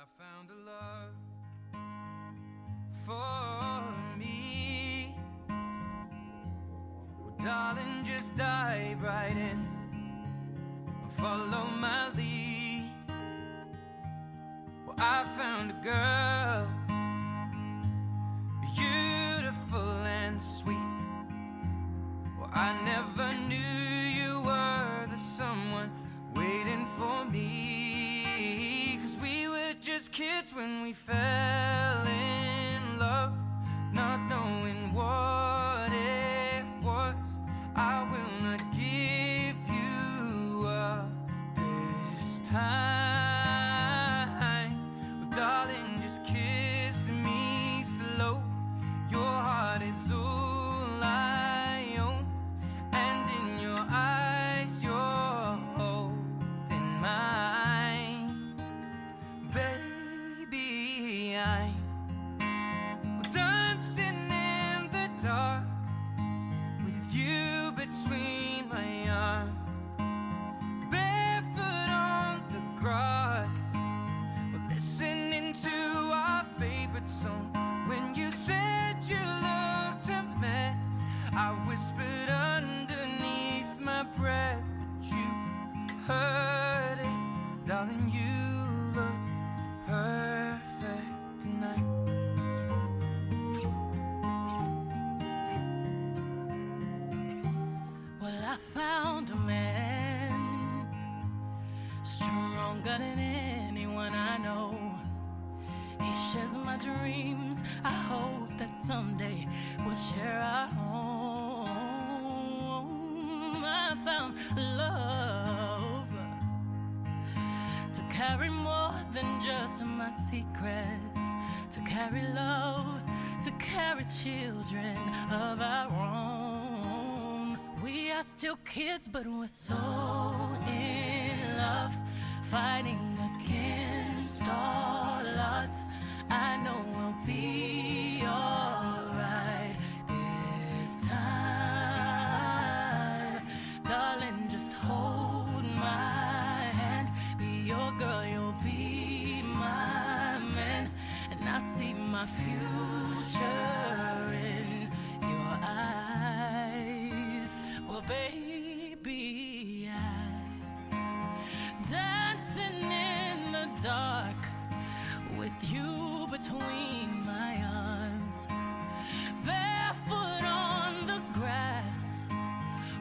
I found a love for me. Well, darling, just dive right in and follow my lead. Well, I found a girl, beautiful and sweet. Well, I never knew you were the someone waiting for me, 'cause we were just kids when we fell in love, not knowing what it was. I will not give you up this time. Well, darling, just kiss me slow. Your heart is all I own, and in your eyes you're holding mine. Baby, I'm dancing in the dark with you between my arms, barefoot on the grass. We're listening to our favorite song. When you said you looked a mess, I whispered underneath my breath, but you heard it. Darling, you look perfect tonight. Well, I found a man stronger than anyone I know. He shares my dreams. I hope that someday we'll share our home. I found love to carry more than just my secrets, to carry love, to carry children of our own. We are still kids, but we're so in love, fighting against all odds. I know we'll be alright this time. Darling, just hold my hand. Be your girl, you'll be my man. And I see my future in your eyes. Well, baby, I'm dancing in the dark with you between my arms, barefoot on the grass,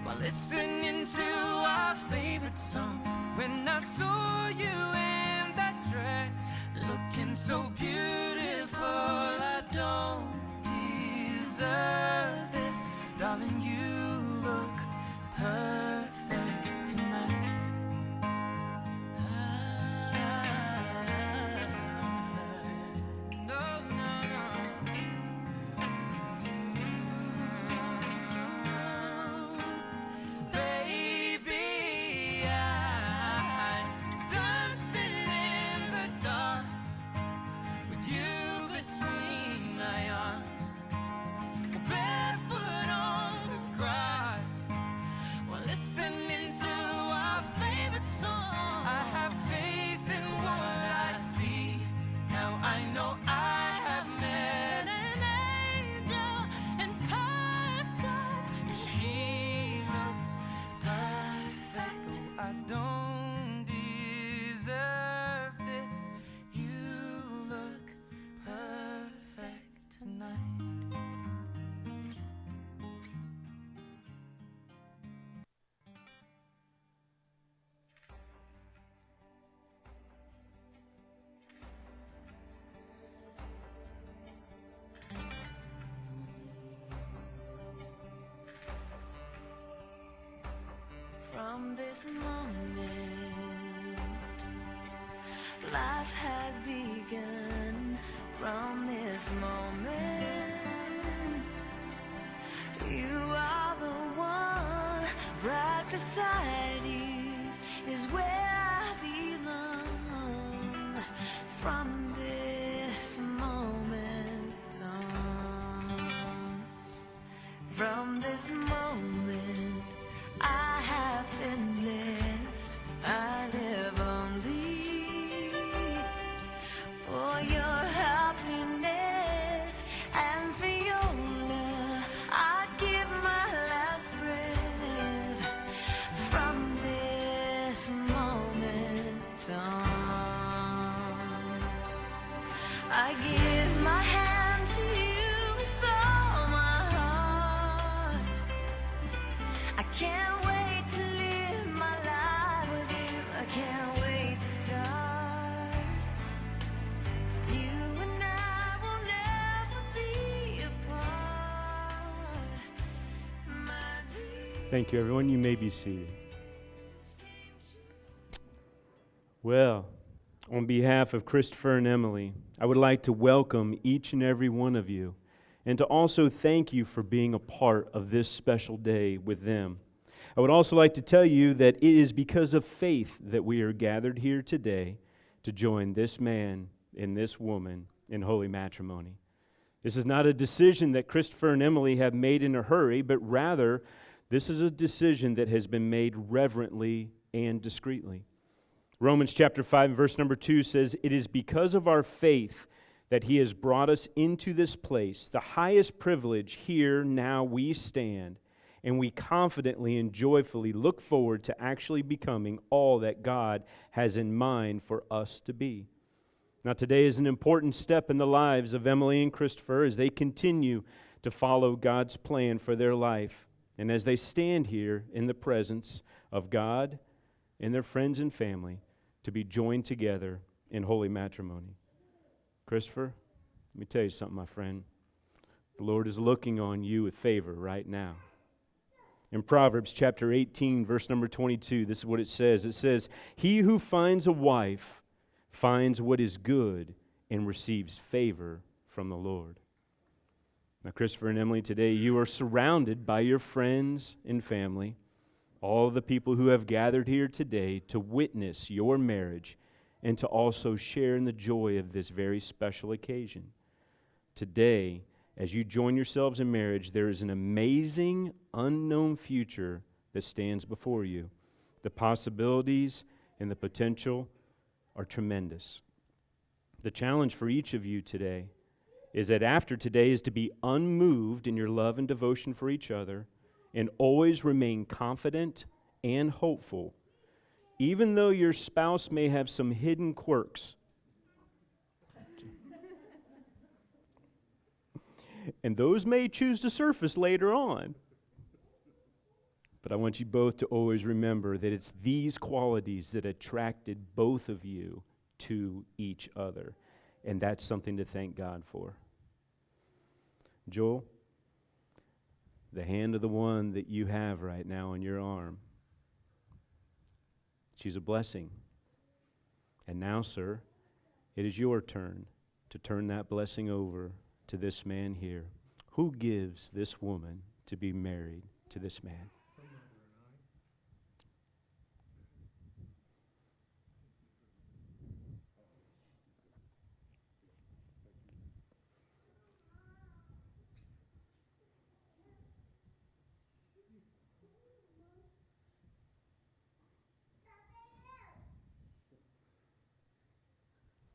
while listening to our favorite song. When I saw you in that dress, looking so beautiful, I don't deserve this. Darling, you look perfect tonight. From this moment, life has begun. From this moment, you are the one. Right beside you is where I belong. From this moment on, from this moment, I have been blessed. I live only I give my hand to you with all my heart. I can't wait to live my life with you. I can't wait to start. You and I will never be apart. My dreams Thank you, everyone. You may be seated. Well, on behalf of Christopher and Emily, I would like to welcome each and every one of you and to also thank you for being a part of this special day with them. I would also like to tell you that it is because of faith that we are gathered here today to join this man and this woman in holy matrimony. This is not a decision that Christopher and Emily have made in a hurry, but rather this is a decision that has been made reverently and discreetly. Romans chapter 5 verse number 2 says, "It is because of our faith that He has brought us into this place, the highest privilege. Here now we stand, and we confidently and joyfully look forward to actually becoming all that God has in mind for us to be." Now today is an important step in the lives of Emily and Christopher as they continue to follow God's plan for their life, and as they stand here in the presence of God and their friends and family to be joined together in holy matrimony. Christopher, let me tell you something, my friend. The Lord is looking on you with favor right now. In Proverbs chapter 18, verse number 22, this is what it says. It says, "He who finds a wife finds what is good and receives favor from the Lord." Now, Christopher and Emily, today you are surrounded by your friends and family, all of the people who have gathered here today to witness your marriage and to also share in the joy of this very special occasion. Today, as you join yourselves in marriage, there is an amazing, unknown future that stands before you. The possibilities and the potential are tremendous. The challenge for each of you today is that after today is to be unmoved in your love and devotion for each other and always remain confident and hopeful, even though your spouse may have some hidden quirks. And those may choose to surface later on. But I want you both to always remember that it's these qualities that attracted both of you to each other. And that's something to thank God for. Joel, the hand of the one that you have right now on your arm, she's a blessing. And now, sir, it is your turn to turn that blessing over to this man here. Who gives this woman to be married to this man?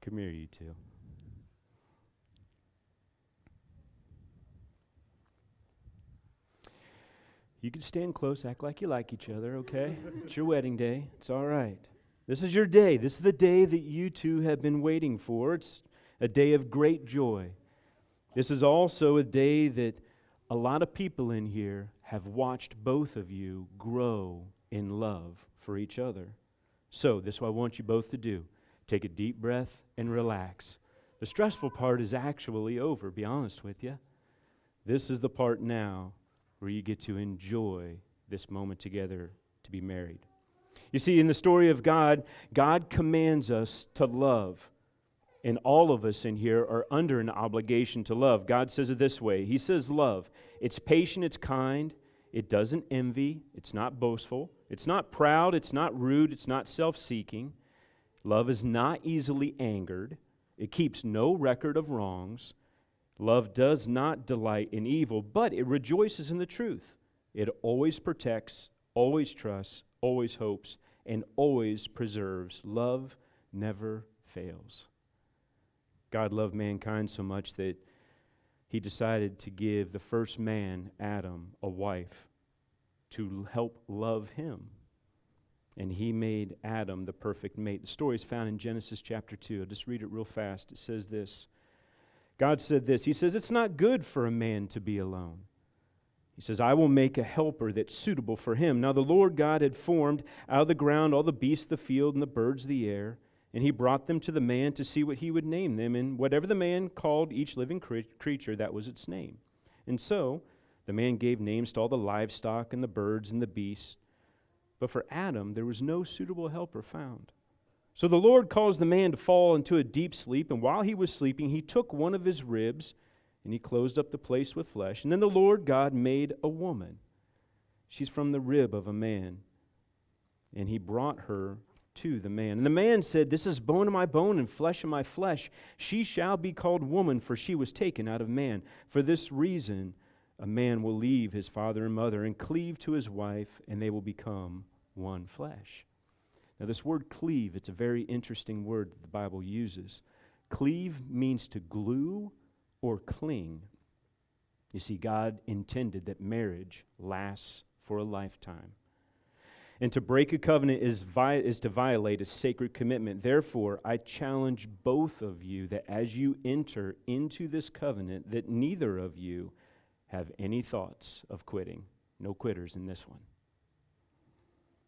Come here, you two. You can stand close, act like you like each other, okay? It's your wedding day. It's all right. This is your day. This is the day that you two have been waiting for. It's a day of great joy. This is also a day that a lot of people in here have watched both of you grow in love for each other. So, this is what I want you both to do. Take a deep breath and relax. The stressful part is actually over, be honest with you. This is the part now where you get to enjoy this moment together to be married. You see, in the story of God, God commands us to love. And all of us in here are under an obligation to love. God says it this way. He says love. It's patient, it's kind, it doesn't envy, it's not boastful, it's not proud, it's not rude, it's not self-seeking. Love is not easily angered. It keeps no record of wrongs. Love does not delight in evil, but it rejoices in the truth. It always protects, always trusts, always hopes, and always preserves. Love never fails. God loved mankind so much that He decided to give the first man, Adam, a wife to help love him. And He made Adam the perfect mate. The story is found in Genesis chapter 2. I'll just read it real fast. It says this. God said this. He says, it's not good for a man to be alone. He says, I will make a helper that's suitable for him. Now the Lord God had formed out of the ground all the beasts of the field and the birds of the air, and he brought them to the man to see what he would name them. And whatever the man called each living creature, that was its name. And so the man gave names to all the livestock and the birds and the beasts. But for Adam there was no suitable helper found. So the Lord caused the man to fall into a deep sleep, and while he was sleeping, he took one of his ribs, and he closed up the place with flesh. And then the Lord God made a woman. She's from the rib of a man. And he brought her to the man. And the man said, this is bone of my bone and flesh of my flesh. She shall be called woman, for she was taken out of man. For this reason, a man will leave his father and mother and cleave to his wife, and they will become one flesh. Now this word cleave, it's a very interesting word that the Bible uses. Cleave means to glue or cling. You see, God intended that marriage lasts for a lifetime. And to break a covenant is to violate a sacred commitment. Therefore, I challenge both of you that as you enter into this covenant, that neither of you have any thoughts of quitting. No quitters in this one.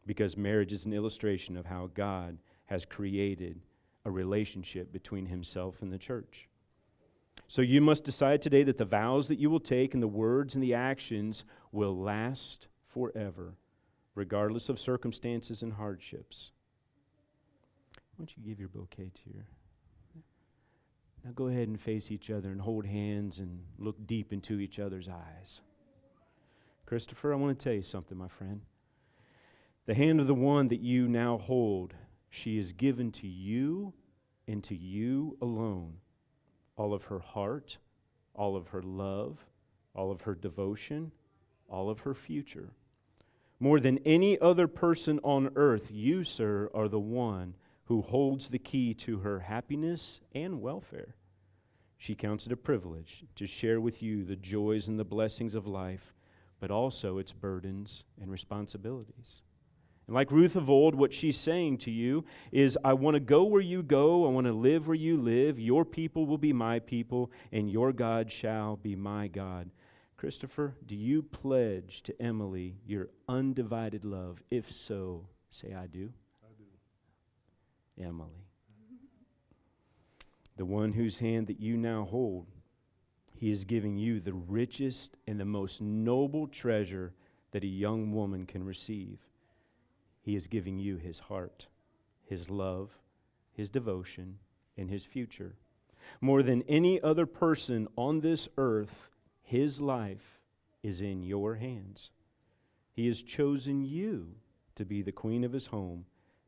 Because marriage is an illustration of how God has created a relationship between himself and the church. So you must decide today that the vows that you will take and the words and the actions will last forever, regardless of circumstances and hardships. Why don't you give your bouquet to your... Now go ahead and face each other and hold hands and look deep into each other's eyes. Christopher, I want to tell you something, my friend. The hand of the one that you now hold, she is given to you and to you alone. All of her heart, all of her love, all of her devotion, all of her future. More than any other person on earth, you, sir, are the one who holds the key to her happiness and welfare. She counts it a privilege to share with you the joys and the blessings of life, but also its burdens and responsibilities. And like Ruth of old, what she's saying to you is, I want to go where you go, I want to live where you live, your people will be my people, and your God shall be my God. Christopher, do you pledge to Emily your undivided love? If so, say I do. I do. Emily. The one whose hand that you now hold, he is giving you the richest and the most noble treasure that a young woman can receive. He is giving you his heart, his love, his devotion, and his future. More than any other person on this earth, his life is in your hands. He has chosen you to be the queen of his home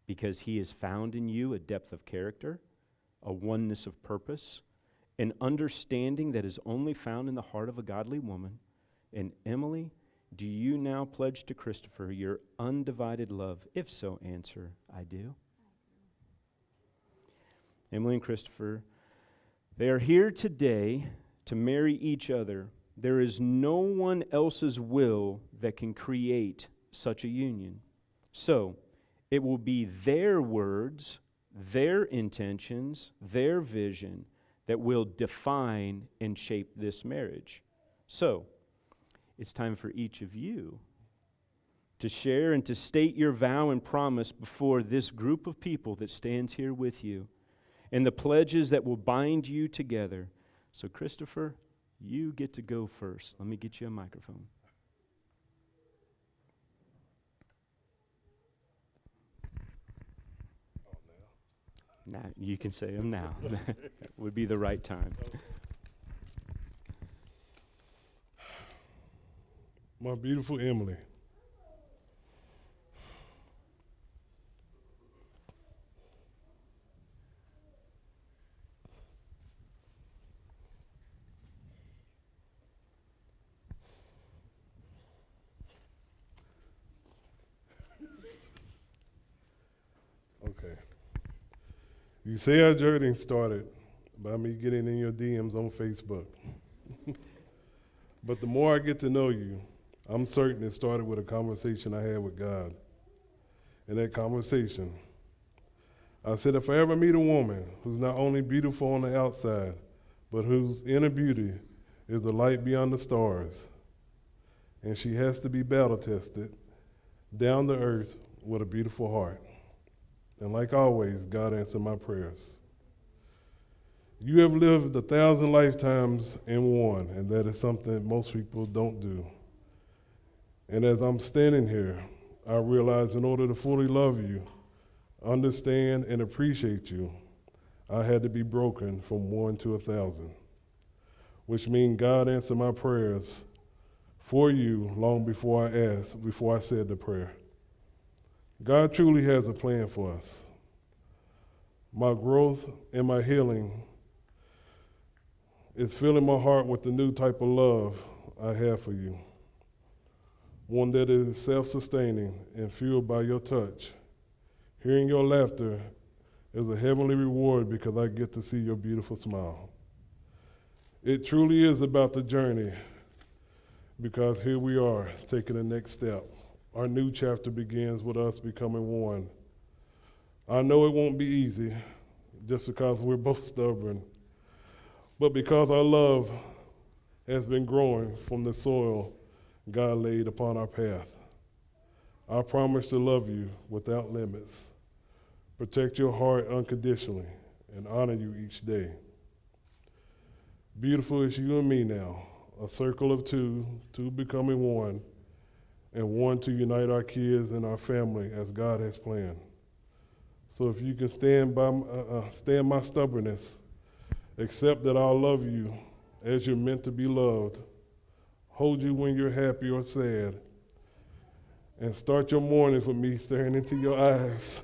because he has found in you a depth of character, a oneness of purpose, an understanding that is only found in the heart of a godly woman. And Emily, do you now pledge to Christopher your undivided love? If so, answer, I do. Emily and Christopher, they are here today to marry each other. There is no one else's will that can create such a union. So, it will be their words, their intentions, their vision that will define and shape this marriage. So, it's time for each of you to share and to state your vow and promise before this group of people that stands here with you and the pledges that will bind you together. So, Christopher, you get to go first. Let me get you a microphone. Now, you can say them now. That would be the right time. My beautiful Emily, okay. You say our journey started by me getting in your DMs on Facebook. But the more I get to know you, I'm certain it started with a conversation I had with God. In that conversation, I said, if I ever meet a woman who's not only beautiful on the outside, but whose inner beauty is the light beyond the stars. And she has to be battle tested, down to earth with a beautiful heart. And like always, God answered my prayers. You have lived 1,000 lifetimes in one, and that is something most people don't do. And as I'm standing here, I realize in order to fully love you, understand, and appreciate you, I had to be broken from 1 to 1,000, which means God answered my prayers for you long before I said the prayer. God truly has a plan for us. My growth and my healing is filling my heart with the new type of love I have for you. One that is self-sustaining and fueled by your touch. Hearing your laughter is a heavenly reward because I get to see your beautiful smile. It truly is about the journey because here we are taking the next step. Our new chapter begins with us becoming one. I know it won't be easy just because we're both stubborn, but because our love has been growing from the soil God laid upon our path. I promise to love you without limits, protect your heart unconditionally, and honor you each day. Beautiful is you and me now, a circle of two becoming one, and one to unite our kids and our family as God has planned. So if you can stand my stubbornness, accept that I'll love you as you're meant to be loved, hold you when you're happy or sad, and start your mornings with me staring into your eyes.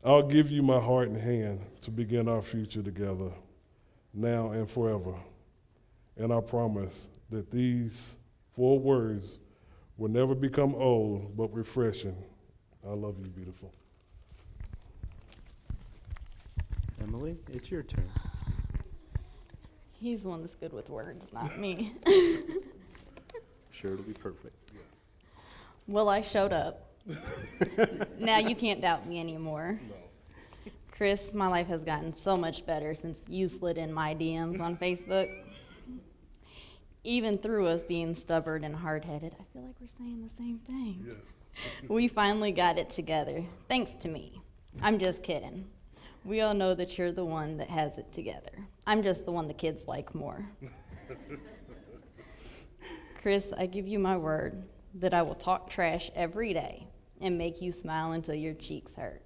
I'll give you my heart and hand to begin our future together, now and forever. And I promise that these 4 words will never become old, but refreshing. I love you, beautiful. Emily, it's your turn. He's the one that's good with words, not me. Sure, it'll be perfect. Well, I showed up. Now you can't doubt me anymore. No. Chris, my life has gotten so much better since you slid in my DMs on Facebook. Even through us being stubborn and hard-headed, I feel like we're saying the same thing. Yes. We finally got it together, thanks to me. I'm just kidding. We all know that you're the one that has it together. I'm just the one the kids like more. Chris, I give you my word that I will talk trash every day and make you smile until your cheeks hurt.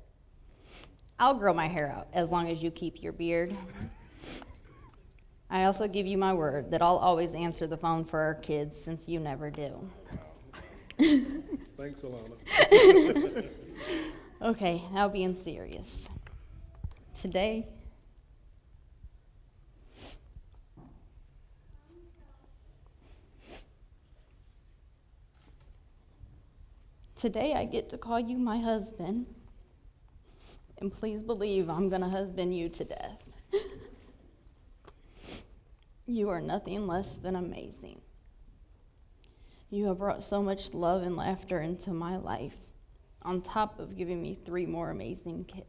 I'll grow my hair out as long as you keep your beard. I also give you my word that I'll always answer the phone for our kids since you never do. Thanks, Alana. Okay, now being serious. Today I get to call you my husband, and please believe I'm gonna husband you to death. You are nothing less than amazing. You have brought so much love and laughter into my life, on top of giving me 3 more amazing kids.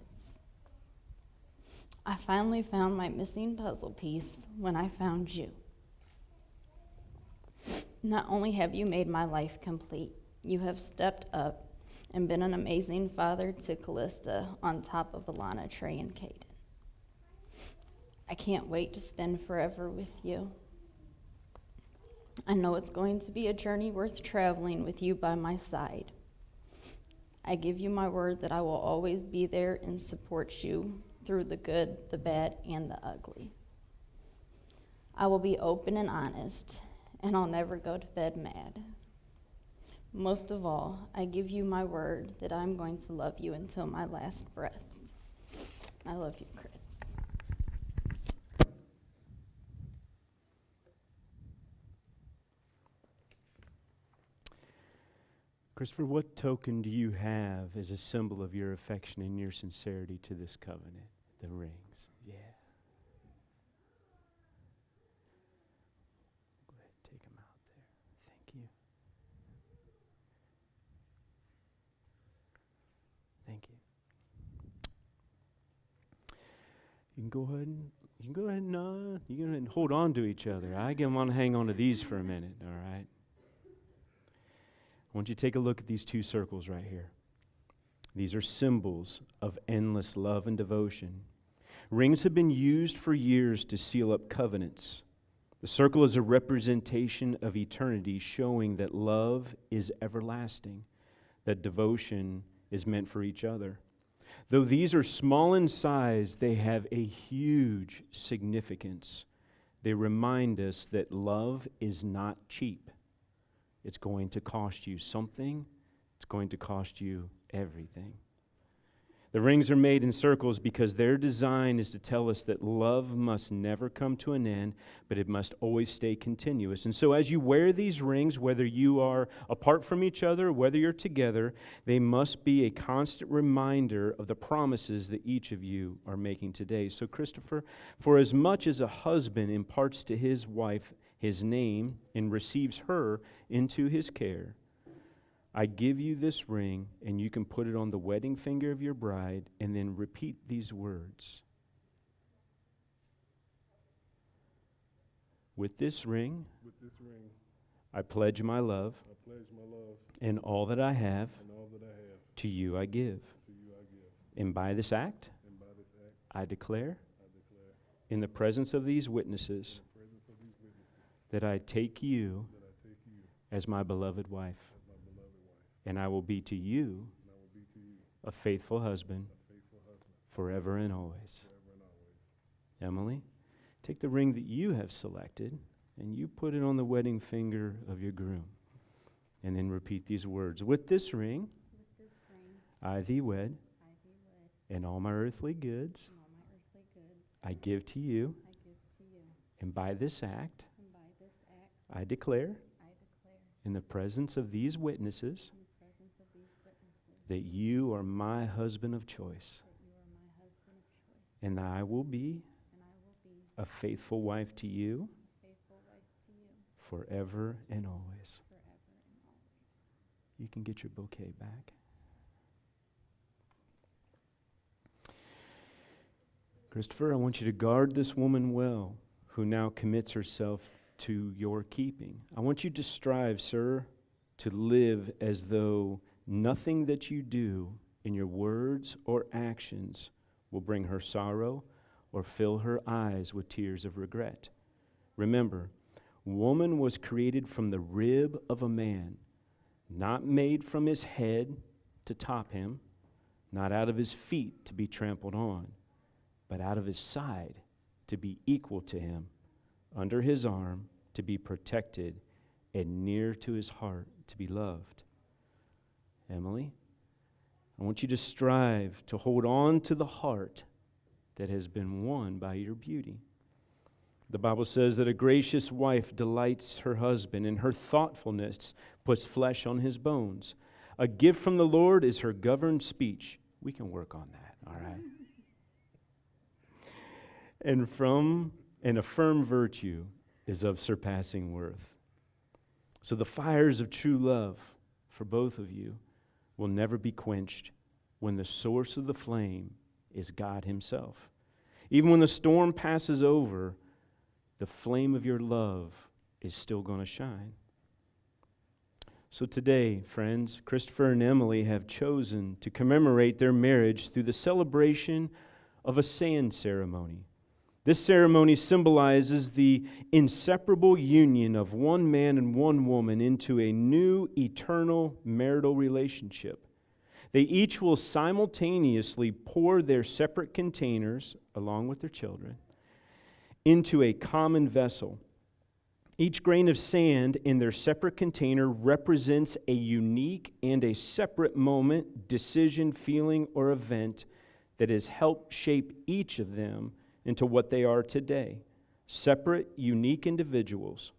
I finally found my missing puzzle piece when I found you. Not only have you made my life complete, you have stepped up and been an amazing father to Callista on top of Alana, Trey, and Caden. I can't wait to spend forever with you. I know it's going to be a journey worth traveling with you by my side. I give you my word that I will always be there and support you through the good, the bad, and the ugly. I will be open and honest, and I'll never go to bed mad. Most of all, I give you my word that I'm going to love you until my last breath. I love you, Chris. Christopher, what token do you have as a symbol of your affection and your sincerity to this covenant? The rings. Yeah. Go ahead and take them out there. Thank you. Thank you. You can go ahead and you can go ahead and you can go ahead and hold on to each other. I want to hang on to these for a minute, all right? I want you to take a look at these two circles right here. These are symbols of endless love and devotion. Rings have been used for years to seal up covenants. The circle is a representation of eternity, showing that love is everlasting, that devotion is meant for each other. Though these are small in size, they have a huge significance. They remind us that love is not cheap. It's going to cost you something. It's going to cost you everything. The rings are made in circles because their design is to tell us that love must never come to an end, but it must always stay continuous. And so as you wear these rings, whether you are apart from each other, whether you're together, they must be a constant reminder of the promises that each of you are making today. So Christopher, for as much as a husband imparts to his wife his name and receives her into his care, I give you this ring, and you can put it on the wedding finger of your bride, and then repeat these words. With this ring, I pledge my love, and all that I have, to you I give. And by this act, I declare, in the presence of these witnesses, that I take you as my beloved wife. And I will be to you a faithful husband forever and always. Emily, take the ring that you have selected and you put it on the wedding finger of your groom. And then repeat these words. With this ring, I thee wed, and all my earthly goods I give to you. And by this act, I declare, in the presence of these witnesses, that you are my husband of choice. And I will be a faithful wife to you forever and always. You can get your bouquet back. Christopher, I want you to guard this woman well, who now commits herself to your keeping. I want you to strive, sir, to live as though nothing that you do in your words or actions will bring her sorrow or fill her eyes with tears of regret. Remember, woman was created from the rib of a man, not made from his head to top him, not out of his feet to be trampled on, but out of his side to be equal to him, under his arm to be protected, and near to his heart to be loved. Emily, I want you to strive to hold on to the heart that has been won by your beauty. The Bible says that a gracious wife delights her husband, and her thoughtfulness puts flesh on his bones. A gift from the Lord is her governed speech. We can work on that, all right? And a firm virtue is of surpassing worth. So the fires of true love for both of you will never be quenched when the source of the flame is God himself. Even when the storm passes over, the flame of your love is still going to shine. So today, friends, Christopher and Emily have chosen to commemorate their marriage through the celebration of a sand ceremony. This ceremony symbolizes the inseparable union of one man and one woman into a new eternal marital relationship. They each will simultaneously pour their separate containers, along with their children, into a common vessel. Each grain of sand in their separate container represents a unique and a separate moment, decision, feeling, or event that has helped shape each of them into what they are today, separate, unique individuals.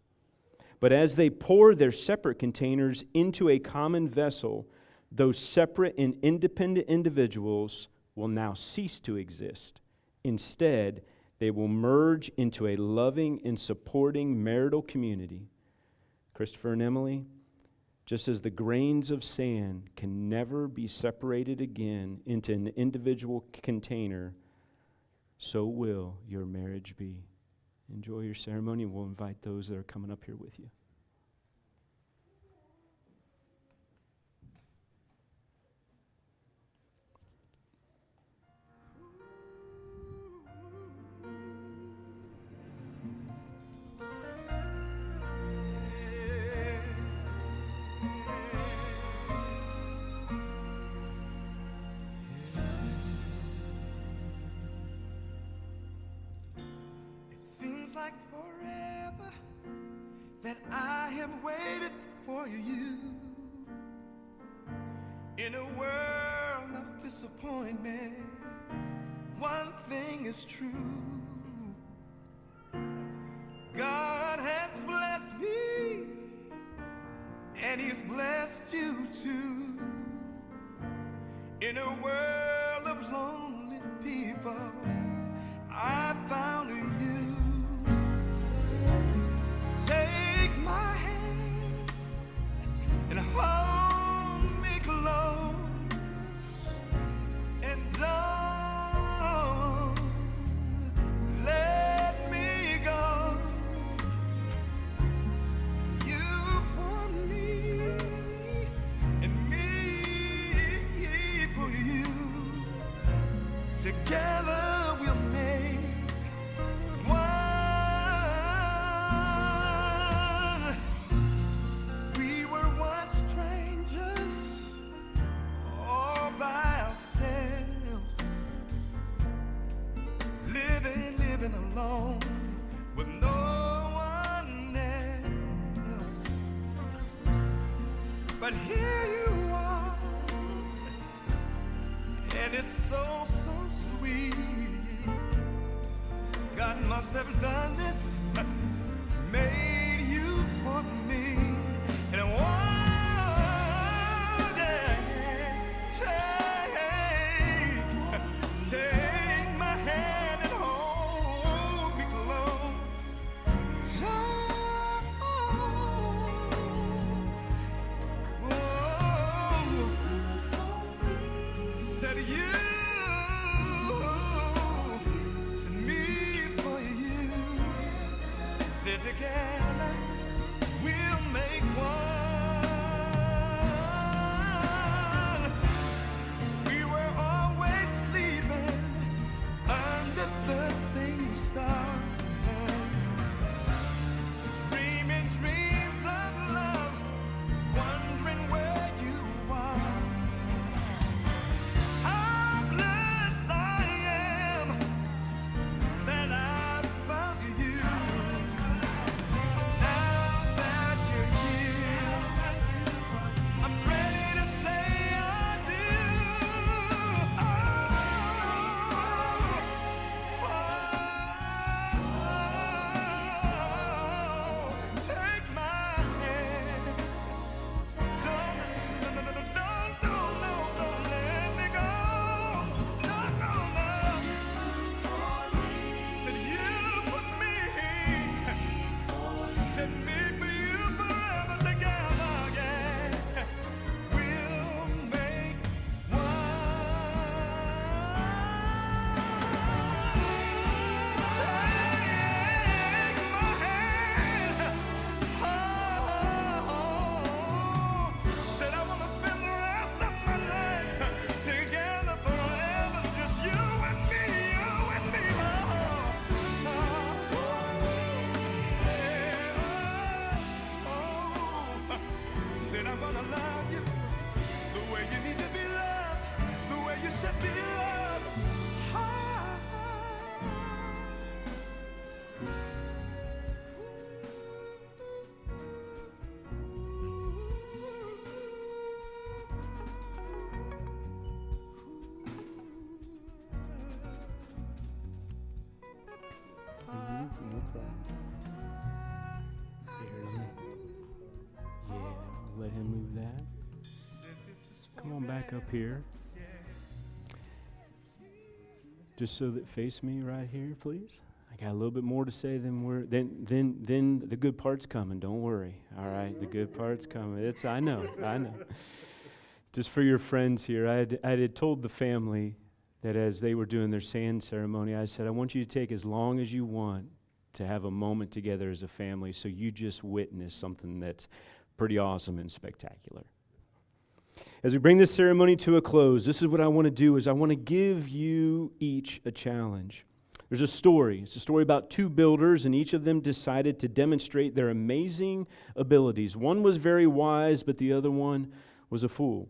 But as they pour their separate containers into a common vessel, those separate and independent individuals will now cease to exist. Instead, they will merge into a loving and supporting marital community. Christopher and Emily, just as the grains of sand can never be separated again into an individual container, so will your marriage be. Enjoy your ceremony. We'll invite those that are coming up here with you. Seems like forever that I have waited for you in a world of disappointment. One thing is true, God has blessed me and he's blessed you too. In a world of lonely people, I found you. Take my hand and hold me close, and don't let me go. You for me and me for you. Together we'll make one. We were once strangers, all by ourselves, living alone with no one else. But here you are, and it's so sweet. God must have done this, made you for me. And one day, take my hand and hold me close. Said you, said me for you. Said together we'll make one. We were always sleeping under the same star, dreaming dreams of love, wondering where you are. How blessed I am that I found you. Now that you're here, I'm ready to say I do. Take my hand. Don't let me go. No. Said you for me. Said me for you forever together, yeah. We'll make one. Take my hand. Said I wanna spend the rest of my life together forever, just you and me, Said I'm gonna love you the way you need to be loved, the way you should be loved. No problem. Here, yeah, let him move that. Come on back up here. Just so that face me right here, please. I got a little bit more to say than then the good part's coming. Don't worry. All right, the good part's coming. I know. Just for your friends here, I had told the family that as they were doing their sand ceremony, I said, I want you to take as long as you want to have a moment together as a family, so you just witness something that's pretty awesome and spectacular. As we bring this ceremony to a close, this is what I want to do, is I want to give you each a challenge. There's a story. It's a story about two builders, and each of them decided to demonstrate their amazing abilities. One was very wise, but the other one was a fool.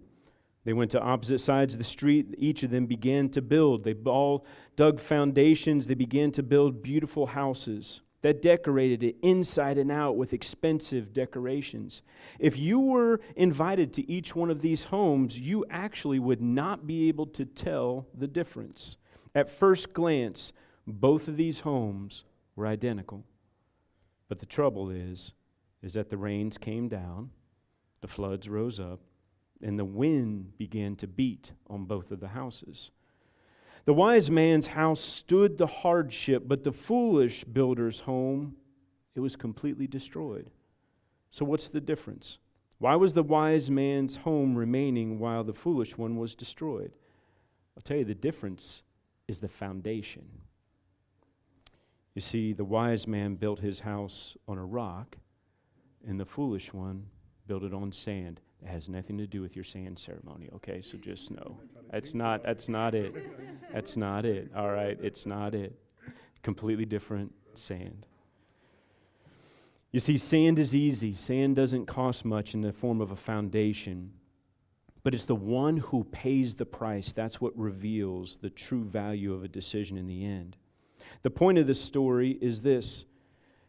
They went to opposite sides of the street. Each of them began to build. They all dug foundations. They began to build beautiful houses that decorated it inside and out with expensive decorations. If you were invited to each one of these homes, you actually would not be able to tell the difference. At first glance, both of these homes were identical. But the trouble is that the rains came down, the floods rose up, and the wind began to beat on both of the houses. The wise man's house stood the hardship, but the foolish builder's home, it was completely destroyed. So what's the difference? Why was the wise man's home remaining while the foolish one was destroyed? I'll tell you, the difference is the foundation. You see, the wise man built his house on a rock, and the foolish one built it on sand. It has nothing to do with your sand ceremony, okay? So just know. That's not it. That's not it, all right? It's not it. Completely different sand. You see, sand is easy. Sand doesn't cost much in the form of a foundation. But it's the one who pays the price. That's what reveals the true value of a decision in the end. The point of this story is this,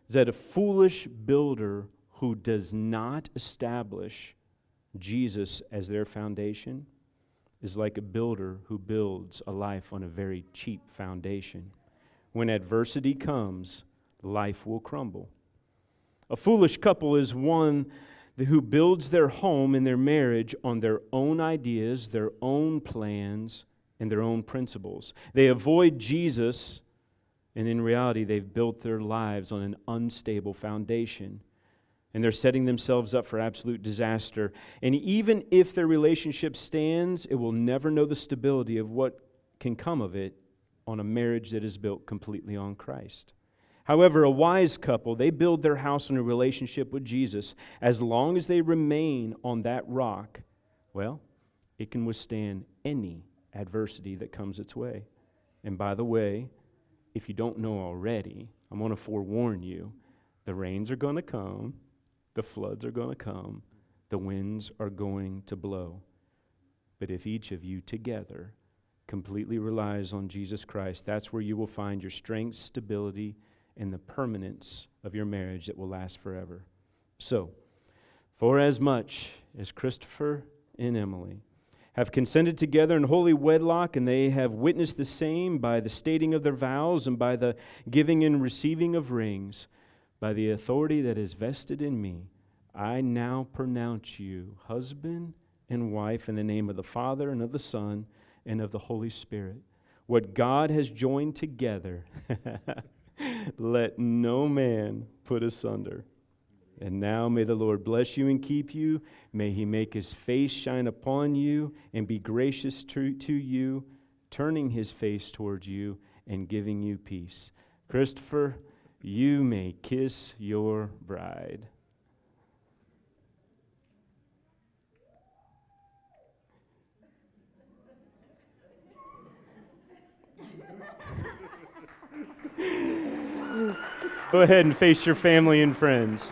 is that a foolish builder who does not establish Jesus as their foundation is like a builder who builds a life on a very cheap foundation. When adversity comes, life will crumble. A foolish couple is one who builds their home and their marriage on their own ideas, their own plans, and their own principles. They avoid Jesus, and in reality, they've built their lives on an unstable foundation. And they're setting themselves up for absolute disaster. And even if their relationship stands, it will never know the stability of what can come of it on a marriage that is built completely on Christ. However, a wise couple, they build their house on a relationship with Jesus. As long as they remain on that rock, well, it can withstand any adversity that comes its way. And by the way, if you don't know already, I'm going to forewarn you, the rains are going to come. The floods are going to come. The winds are going to blow. But if each of you together completely relies on Jesus Christ, that's where you will find your strength, stability, and the permanence of your marriage that will last forever. So, for as much as Christopher and Emily have consented together in holy wedlock, and they have witnessed the same by the stating of their vows and by the giving and receiving of rings, by the authority that is vested in me, I now pronounce you husband and wife in the name of the Father and of the Son and of the Holy Spirit. What God has joined together, let no man put asunder. And now may the Lord bless you and keep you. May He make His face shine upon you and be gracious to you, turning His face towards you and giving you peace. Christopher, you may kiss your bride. Go ahead and face your family and friends.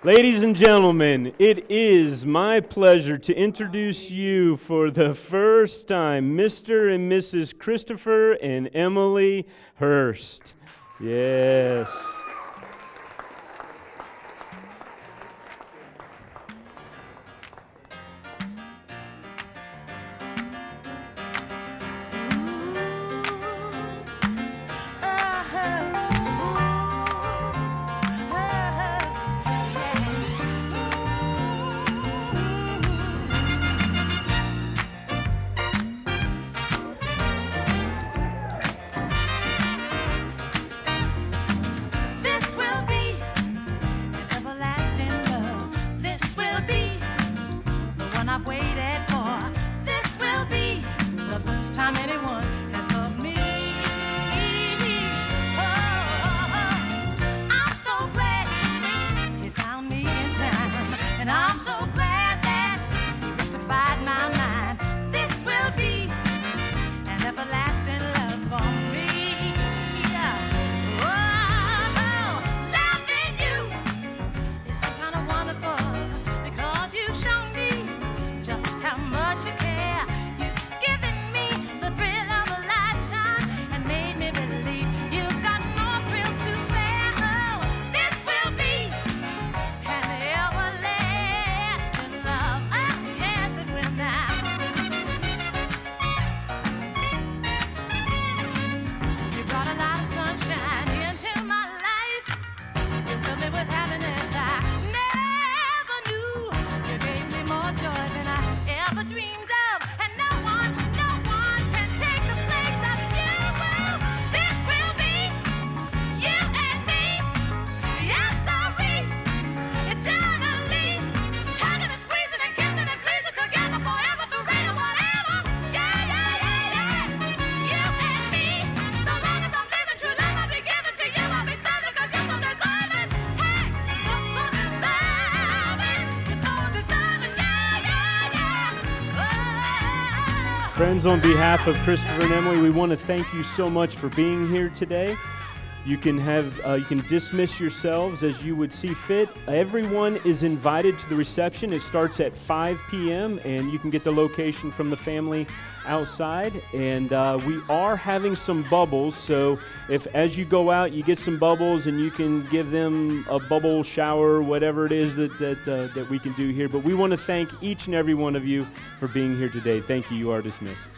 Ladies and gentlemen, it is my pleasure to introduce you for the first time, Mr. and Mrs. Christopher and Emily Hurst. Yes. Friends, on behalf of Christopher and Emily, we want to thank you so much for being here today. You can dismiss yourselves as you would see fit. Everyone is invited to the reception. It starts at 5 p.m. and you can get the location from the family outside. And we are having some bubbles, so if as you go out you get some bubbles and you can give them a bubble shower, whatever it is that we can do here. But we want to thank each and every one of you for being here today. Thank you. You are dismissed.